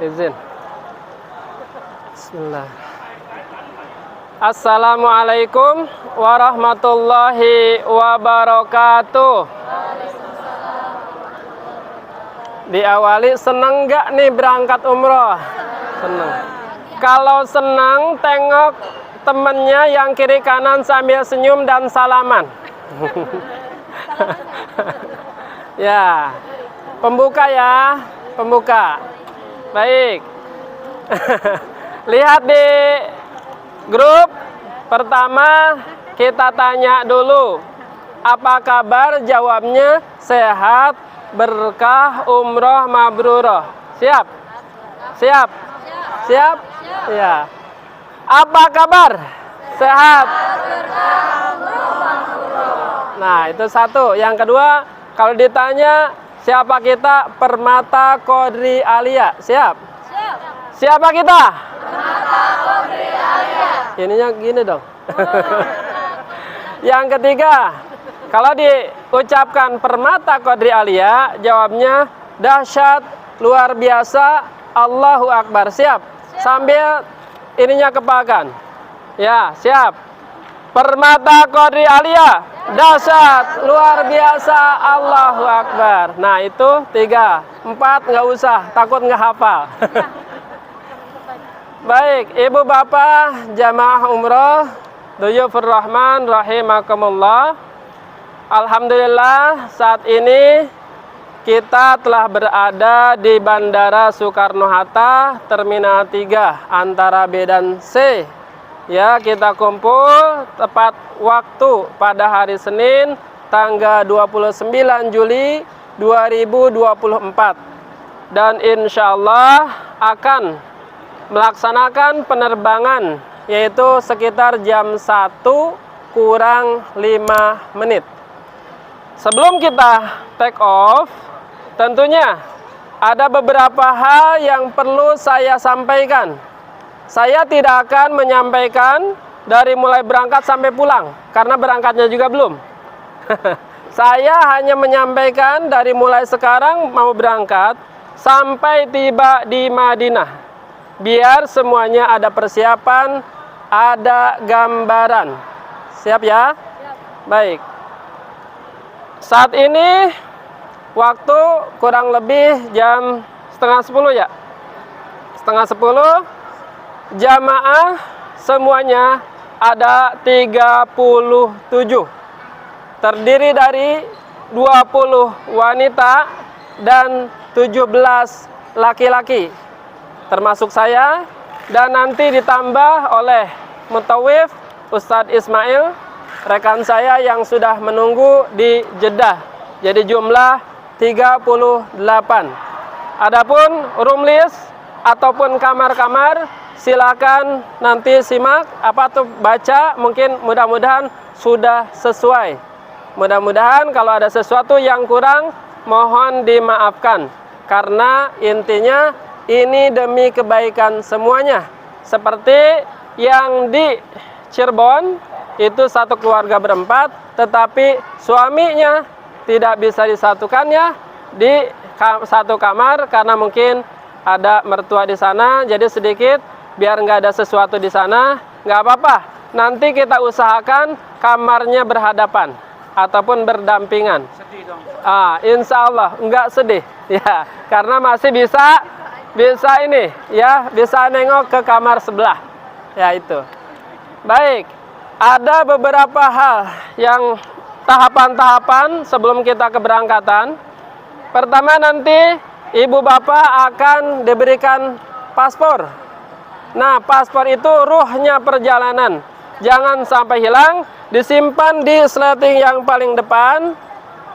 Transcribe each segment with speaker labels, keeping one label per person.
Speaker 1: Izin. Bismillah. Assalamualaikum warahmatullahi wabarakatuh. Diawali, seneng nggak nih berangkat umroh? Seneng. Kalau senang, tengok temennya yang kiri kanan sambil senyum dan salaman. Ya, pembuka ya, pembuka. Baik. Lihat di grup pertama, kita tanya dulu, apa kabar? Jawabnya sehat, berkah, umroh mabrurah. Siap? Siap? Siap? Ya. Apa kabar? Sehat. Nah, itu satu. Yang kedua, kalau ditanya siapa kita, Permata Qadri Alia. Siap? Siap. Siapa kita? Permata Qadri Alia. Ininya gini dong. Yang ketiga, kalau diucapkan Permata Qadri Alia, jawabnya dahsyat, luar biasa, Allahu Akbar. Siap? Sambil ininya kepakan. Ya, siap. Permata Qadri Alia, dahsyat, luar biasa, Allahu Akbar. Nah, itu 3. 4 nggak usah, takut nggak hafal. Baik, ibu bapak jamaah umroh, Duyufur Rahman rahimakumullah. Alhamdulillah, saat ini kita telah berada di Bandara Soekarno-Hatta, Terminal 3, antara B dan C. Ya, kita kumpul tepat waktu pada hari Senin, tanggal 29 Juli 2024. Dan insya Allah akan melaksanakan penerbangan, yaitu sekitar jam 1 kurang 5 menit. Sebelum kita take off, tentunya ada beberapa hal yang perlu saya sampaikan. Saya tidak akan menyampaikan dari mulai berangkat sampai pulang, karena berangkatnya juga belum. Saya hanya menyampaikan dari mulai sekarang mau berangkat sampai tiba di Madinah, biar semuanya ada persiapan, ada gambaran. Siap ya? Siap. Baik. Saat ini waktu kurang lebih jam setengah 10 ya? Setengah 10. Jamaah semuanya ada 37. Terdiri dari 20 wanita dan 17 laki-laki, termasuk saya, dan nanti ditambah oleh Mutawif Ustadz Ismail, rekan saya yang sudah menunggu di Jeddah. Jadi jumlah 38. Adapun room list ataupun kamar-kamar, silakan nanti simak tuh baca, mungkin mudah-mudahan sudah sesuai. Mudah-mudahan kalau ada sesuatu yang kurang, mohon dimaafkan. Karena intinya ini demi kebaikan semuanya. Seperti yang di Cirebon, itu satu keluarga berempat, tetapi suaminya tidak bisa disatukannya di satu kamar karena mungkin ada mertua di sana, jadi sedikit biar nggak ada sesuatu di sana, nggak apa-apa. Nanti kita usahakan kamarnya berhadapan ataupun berdampingan. Sedih dong. Insya Allah nggak sedih, ya, karena masih bisa ini, ya, bisa nengok ke kamar sebelah, ya itu. Baik, ada beberapa hal yang tahapan-tahapan sebelum kita keberangkatan. Pertama, nanti ibu bapak akan diberikan paspor. Nah, paspor itu ruhnya perjalanan. Jangan sampai hilang, disimpan di sleting yang paling depan,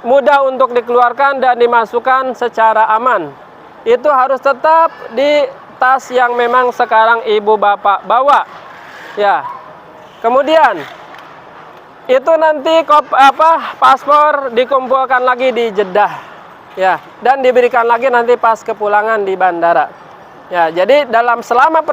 Speaker 1: mudah untuk dikeluarkan dan dimasukkan secara aman. Itu harus tetap di tas yang memang sekarang ibu bapak bawa. Ya. Kemudian itu nanti paspor dikumpulkan lagi di Jeddah. Ya, dan diberikan lagi nanti pas kepulangan di bandara. Ya, jadi selama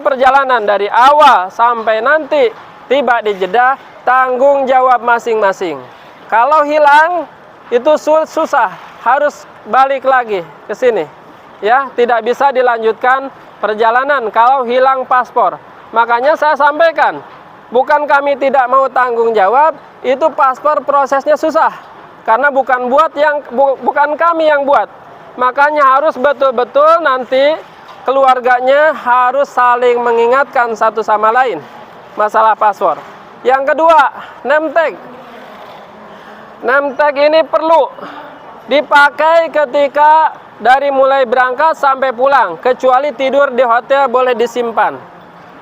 Speaker 1: perjalanan dari awal sampai nanti tiba di Jeddah, tanggung jawab masing-masing. Kalau hilang itu susah, harus balik lagi ke sini. ya, tidak bisa dilanjutkan perjalanan kalau hilang paspor. Makanya saya sampaikan, bukan kami tidak mau tanggung jawab, itu paspor prosesnya susah. Karena bukan kami yang buat. Makanya harus betul-betul nanti keluarganya harus saling mengingatkan satu sama lain masalah paspor. Yang kedua, name tag. Name tag ini perlu dipakai ketika dari mulai berangkat sampai pulang, kecuali tidur di hotel boleh disimpan.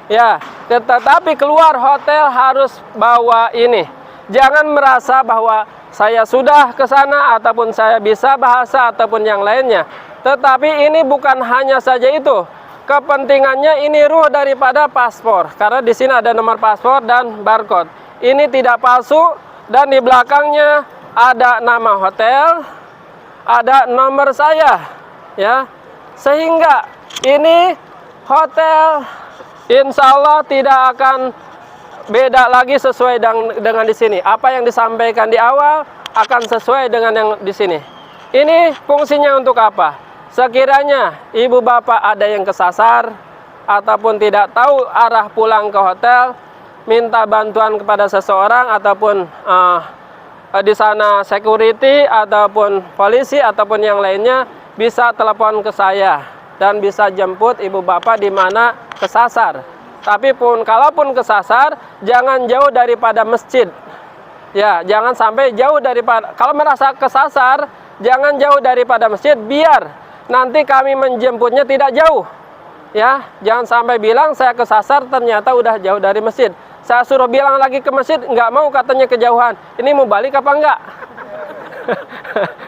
Speaker 1: Ya, tetapi keluar hotel harus bawa ini. Jangan merasa bahwa saya sudah ke sana ataupun saya bisa bahasa ataupun yang lainnya. Tetapi ini bukan hanya saja itu. Kepentingannya ini ruh daripada paspor. Karena di sini ada nomor paspor dan barcode. Ini tidak palsu dan di belakangnya ada nama hotel, ada nomor saya, ya, sehingga ini hotel insya Allah tidak akan beda lagi sesuai dengan di sini. Apa yang disampaikan di awal akan sesuai dengan yang di sini. Ini fungsinya untuk apa? Sekiranya ibu bapak ada yang kesasar ataupun tidak tahu arah pulang ke hotel, minta bantuan kepada seseorang ataupun di sana security ataupun polisi ataupun yang lainnya, bisa telepon ke saya dan bisa jemput ibu bapak di mana kesasar. Tapi kalaupun kesasar, jangan jauh daripada masjid. Ya, jangan sampai jauh daripada, kalau merasa kesasar, jangan jauh daripada masjid, biar nanti kami menjemputnya tidak jauh. Ya, jangan sampai bilang saya kesasar ternyata udah jauh dari masjid. Saya suruh bilang lagi ke masjid, nggak mau, katanya kejauhan. Ini mau balik apa enggak?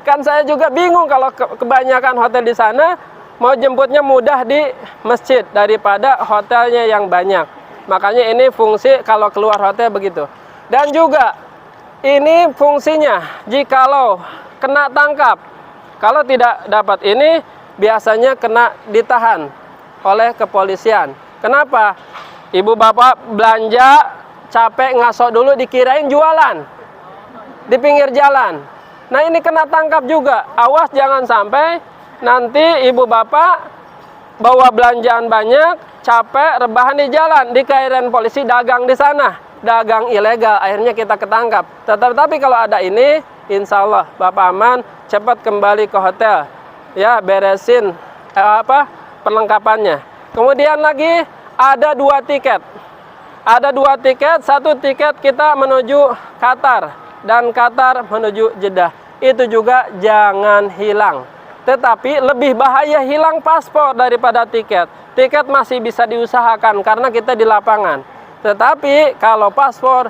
Speaker 1: Kan saya juga bingung kalau kebanyakan hotel di sana, mau jemputnya mudah di masjid daripada hotelnya yang banyak. Makanya ini fungsi kalau keluar hotel begitu. Dan juga ini fungsinya jikalau kena tangkap. Kalau tidak dapat ini, biasanya kena ditahan oleh kepolisian. Kenapa? Ibu bapak belanja, capek ngasok dulu, dikirain jualan di pinggir jalan. Nah ini kena tangkap juga. Awas jangan sampai nanti ibu bapak bawa belanjaan banyak, capek, rebahan di jalan, dikirain polisi dagang di sana, dagang ilegal, akhirnya kita ketangkap. Tetapi kalau ada ini, insya Allah bapak aman, cepat kembali ke hotel, ya, beresin perlengkapannya. Kemudian lagi ada 2 tiket. Ada 2 tiket, 1 tiket kita menuju Qatar dan Qatar menuju Jeddah. Itu juga jangan hilang. Tetapi lebih bahaya hilang paspor daripada tiket. Tiket masih bisa diusahakan karena kita di lapangan. Tetapi kalau paspor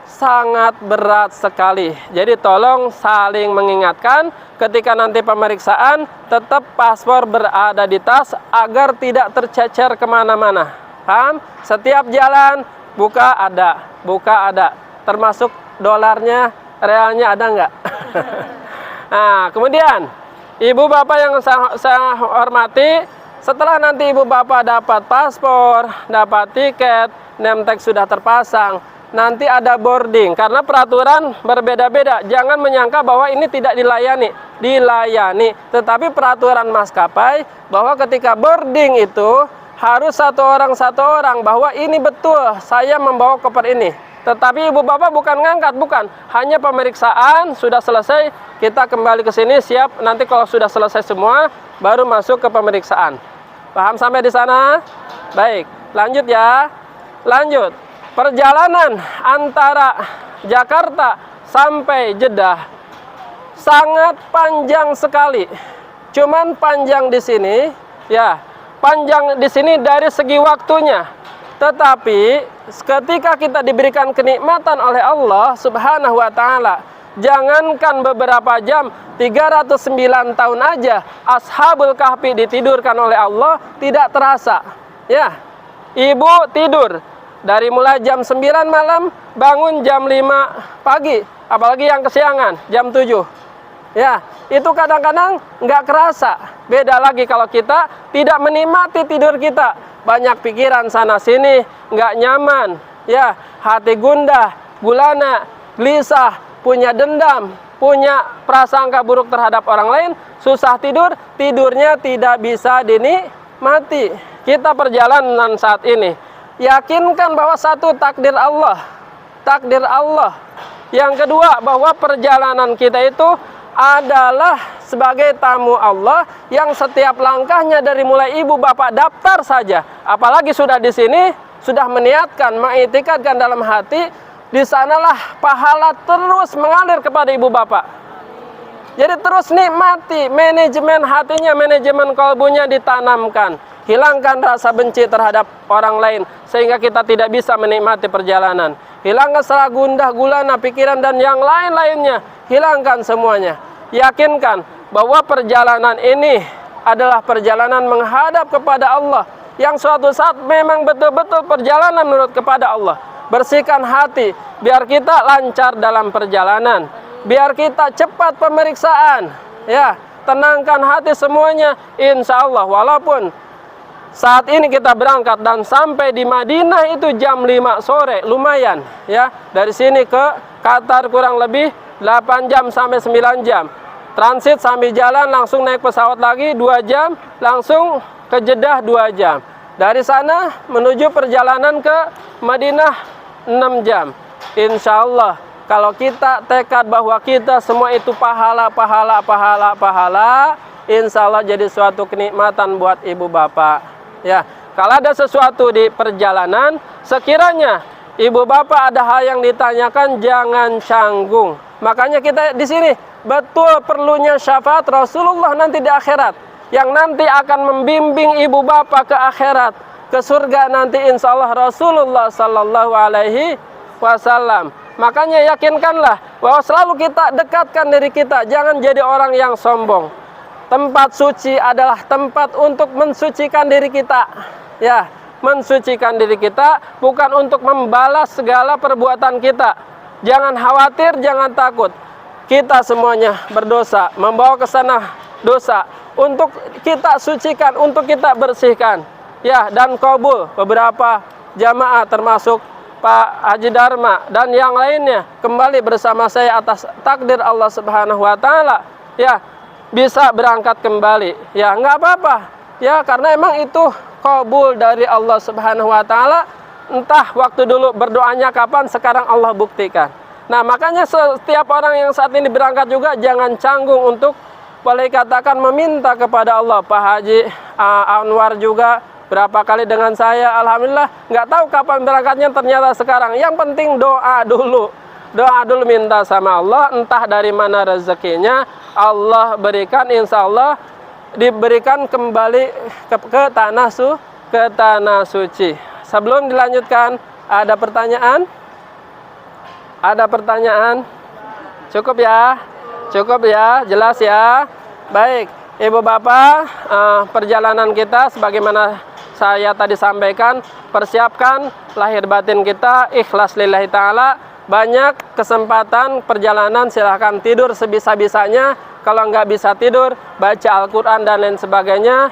Speaker 1: sangat berat sekali. Jadi tolong saling mengingatkan ketika nanti pemeriksaan, tetap paspor berada di tas agar tidak tercecer kemana-mana. Paham? Setiap jalan buka ada. Termasuk dolarnya, realnya ada nggak? Nah, kemudian ibu bapak yang saya hormati, setelah nanti ibu bapak dapat paspor, dapat tiket, name tag sudah terpasang, nanti ada boarding. Karena peraturan berbeda-beda. Jangan menyangka bahwa ini tidak dilayani. Tetapi peraturan maskapai bahwa ketika boarding itu harus satu orang bahwa ini betul saya membawa koper ini. Tetapi ibu bapak bukan ngangkat, bukan. Hanya pemeriksaan sudah selesai, kita kembali ke sini siap. Nanti kalau sudah selesai semua, baru masuk ke pemeriksaan. Paham sampai di sana? Baik, lanjut ya. Lanjut. Perjalanan antara Jakarta sampai Jeddah sangat panjang sekali. Cuman panjang di sini, ya, panjang di sini dari segi waktunya. Tetapi ketika kita diberikan kenikmatan oleh Allah Subhanahu wa taala, jangankan beberapa jam, 309 tahun aja Ashabul Kahfi ditidurkan oleh Allah tidak terasa. Ya. Ibu tidur dari mulai jam 9 malam, bangun jam 5 pagi, apalagi yang kesiangan, jam 7. Ya, itu kadang-kadang nggak kerasa. Beda lagi kalau kita tidak menikmati tidur kita. Banyak pikiran sana-sini, nggak nyaman. Ya, hati gundah, gulana, gelisah, punya dendam. punya prasangka buruk terhadap orang lain, susah tidur, tidurnya tidak bisa dinikmati. Kita perjalanan saat ini, yakinkan bahwa satu, takdir Allah. Takdir Allah. Yang kedua, bahwa perjalanan kita itu adalah sebagai tamu Allah yang setiap langkahnya dari mulai ibu bapak daftar saja. Apalagi sudah di sini, sudah meniatkan, mengiktikadkan dalam hati, di sanalah pahala terus mengalir kepada ibu bapak. Jadi terus nikmati, manajemen hatinya, manajemen kalbunya ditanamkan. Hilangkan rasa benci terhadap orang lain sehingga kita tidak bisa menikmati perjalanan. Hilangkan rasa gundah gulana pikiran dan yang lain-lainnya. Hilangkan semuanya. Yakinkan bahwa perjalanan ini adalah perjalanan menghadap kepada Allah, yang suatu saat memang betul-betul perjalanan menurut kepada Allah. Bersihkan hati biar kita lancar dalam perjalanan, biar kita cepat pemeriksaan. Ya, tenangkan hati semuanya. Insya Allah, walaupun saat ini kita berangkat dan sampai di Madinah itu jam 5 sore, lumayan ya. Dari sini ke Qatar kurang lebih 8 jam sampai 9 jam. Transit sambil jalan, langsung naik pesawat lagi 2 jam, langsung ke Jeddah 2 jam. Dari sana menuju perjalanan ke Madinah 6 jam. Insya Allah, kalau kita tekad bahwa kita semua itu pahala, insya Allah jadi suatu kenikmatan buat ibu bapak. Ya, kalau ada sesuatu di perjalanan, sekiranya ibu bapak ada hal yang ditanyakan, jangan canggung. Makanya kita di sini betul perlunya syafaat Rasulullah nanti di akhirat, yang nanti akan membimbing ibu bapak ke akhirat, ke surga nanti insya Allah Rasulullah Sallallahu Alaihi Wasallam. Makanya yakinkanlah bahwa selalu kita dekatkan diri kita, jangan jadi orang yang sombong. Tempat suci adalah tempat untuk mensucikan diri kita. Ya, mensucikan diri kita bukan untuk membalas segala perbuatan kita. Jangan khawatir, jangan takut. Kita semuanya berdosa, membawa ke sana dosa. Untuk kita sucikan, untuk kita bersihkan. Ya, dan qabul beberapa jamaah termasuk Pak Haji Dharma dan yang lainnya kembali bersama saya atas takdir Allah Subhanahu wa taala. Ya, bisa berangkat kembali. Ya, nggak apa-apa. Ya, karena emang itu qabul dari Allah Subhanahu wa taala. Entah waktu dulu berdoanya kapan, sekarang Allah buktikan. Nah, makanya setiap orang yang saat ini berangkat juga jangan canggung untuk boleh katakan meminta kepada Allah. Pak Haji Anwar juga berapa kali dengan saya, alhamdulillah, nggak tahu kapan berangkatnya, ternyata sekarang. Yang penting doa dulu. Doa dulu, minta sama Allah, entah dari mana rezekinya, Allah berikan, insya Allah diberikan kembali ke tanah suci. Sebelum dilanjutkan, ada pertanyaan? Ada pertanyaan? Cukup ya? Cukup ya? Jelas ya? Baik, Ibu Bapak, perjalanan kita sebagaimana saya tadi sampaikan, persiapkan lahir batin kita, ikhlas lillahi ta'ala. Banyak kesempatan perjalanan, silahkan tidur sebisa-bisanya. Kalau nggak bisa tidur, baca Al-Quran dan lain sebagainya,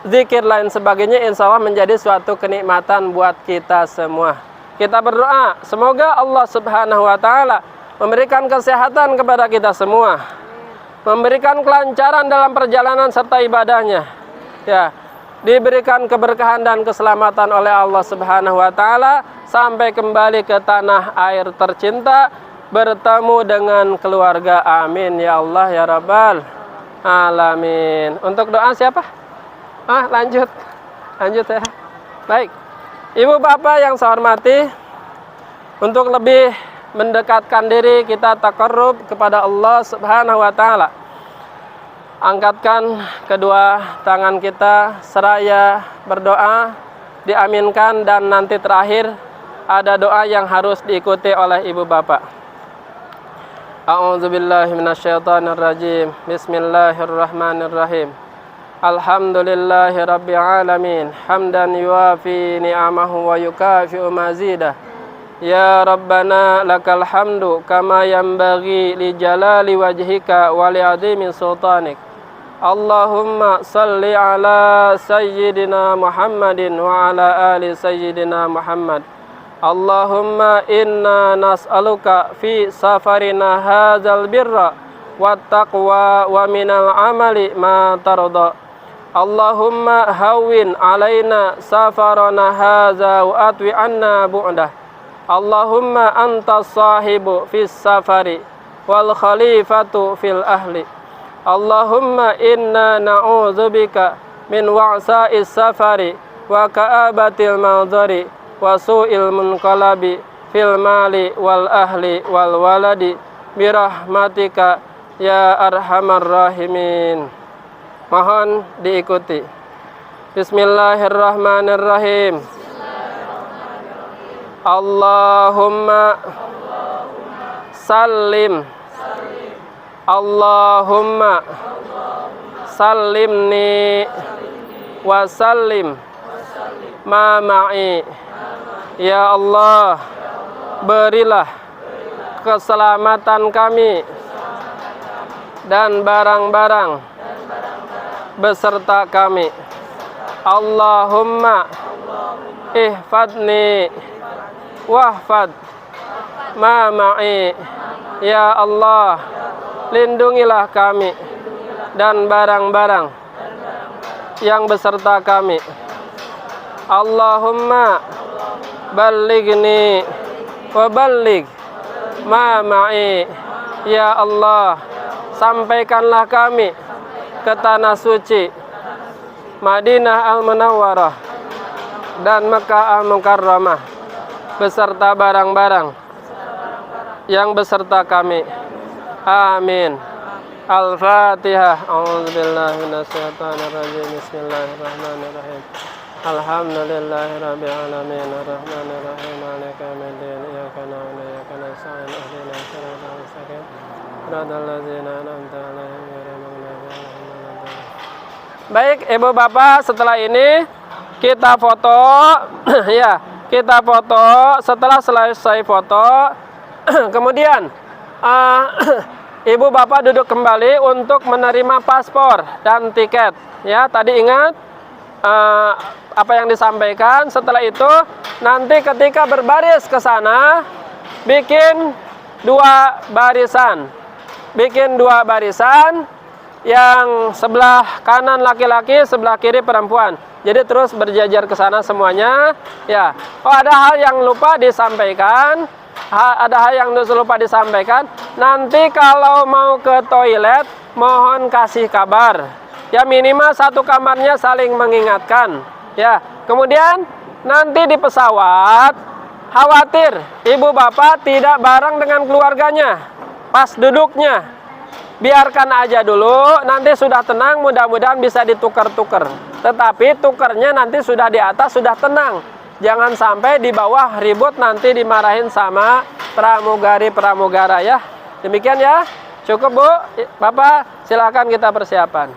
Speaker 1: zikir lain sebagainya, insya Allah menjadi suatu kenikmatan buat kita semua. Kita berdoa, semoga Allah Subhanahu wa ta'ala memberikan kesehatan kepada kita semua, memberikan kelancaran dalam perjalanan serta ibadahnya. Ya, diberikan keberkahan dan keselamatan oleh Allah Subhanahu wa ta'ala sampai kembali ke tanah air tercinta, bertemu dengan keluarga. Amin ya Allah ya Rabbal Alamin. Untuk doa siapa? Lanjut ya. Baik, Ibu Bapak yang saya hormati, untuk lebih mendekatkan diri kita taqarrub kepada Allah Subhanahu wa ta'ala, angkatkan kedua tangan kita seraya berdoa, diaminkan, dan nanti terakhir ada doa yang harus diikuti oleh Ibu Bapak. A'udzubillahi minasyaitonirrajim. Bismillahirrahmanirrahim. Alhamdulillahi rabbil alamin, hamdan yuafi ni'amahu wa yukafi'u mazidah. Ya Rabbana lakal hamdu kama yanbaghi li jalali wajhika wa li 'azimi sultanik. Allahumma salli ala sayyidina Muhammadin wa ala ali sayyidina Muhammad. Allahumma inna nas'aluka fi safarina hadzal birra wat taqwa wa minal amali ma tarda. Allahumma hawwin alaina safarana hadza wa atwi anna bu'dah. Allahumma antas sahibu fis safari wal khalifatu fil ahli. Allahumma inna na'udzubika min wa'sa'is safari wa ka'abatil manzari wa su'il munqalabi fil mali wal ahli wal waladi birahmatika ya arhamar rahimin. Mohon diikuti. Bismillahirrahmanirrahim. Allahumma sallim. Allahumma sallimni wa sallim ma ma'i. Ya Allah, berilah keselamatan kami dan barang-barang beserta kami. Allahumma ihfadni wahfad ma ma'i. Ya Allah, lindungilah kami dan barang-barang yang beserta kami. Allahumma ballighni wa balligh ma ma'i. Ya Allah, sampaikanlah kami ke tanah suci Madinah Al-Munawwarah dan Mekah Al-Mukarramah beserta barang-barang yang beserta kami. Amin. Al-Fatihah. A'udzubillahi minasyaitonir rajim. Bismillahirrahmanirrahim. Alhamdulillahirabbil alamin arrahmanir rahim maliki yaumiddin iyyaka na'budu wa iyyaka nasta'in ihdinas siratal mustaqim siratal ladzina an'amta 'alaihim ghairil maghdubi 'alaihim waladdallin. Baik, Ibu Bapak, setelah ini kita foto ya, kita foto. Setelah selesai foto kemudian Ibu Bapak duduk kembali untuk menerima paspor dan tiket. Ya, tadi ingat apa yang disampaikan. Setelah itu nanti ketika berbaris ke sana bikin dua barisan. Bikin dua barisan, yang sebelah kanan laki-laki, sebelah kiri perempuan. Jadi terus berjajar ke sana semuanya. Ya. Oh, ada hal yang lupa disampaikan. Ada hal yang lupa disampaikan. Nanti kalau mau ke toilet mohon kasih kabar. Ya, minimal satu kamarnya saling mengingatkan. Ya, kemudian nanti di pesawat khawatir ibu bapak tidak bareng dengan keluarganya pas duduknya. Biarkan aja dulu, nanti sudah tenang mudah-mudahan bisa ditukar-tukar. Tetapi tukernya nanti sudah di atas, sudah tenang. Jangan sampai di bawah ribut nanti dimarahin sama pramugari-pramugara ya. Demikian ya. Cukup Bu, Bapak, silakan kita persiapan.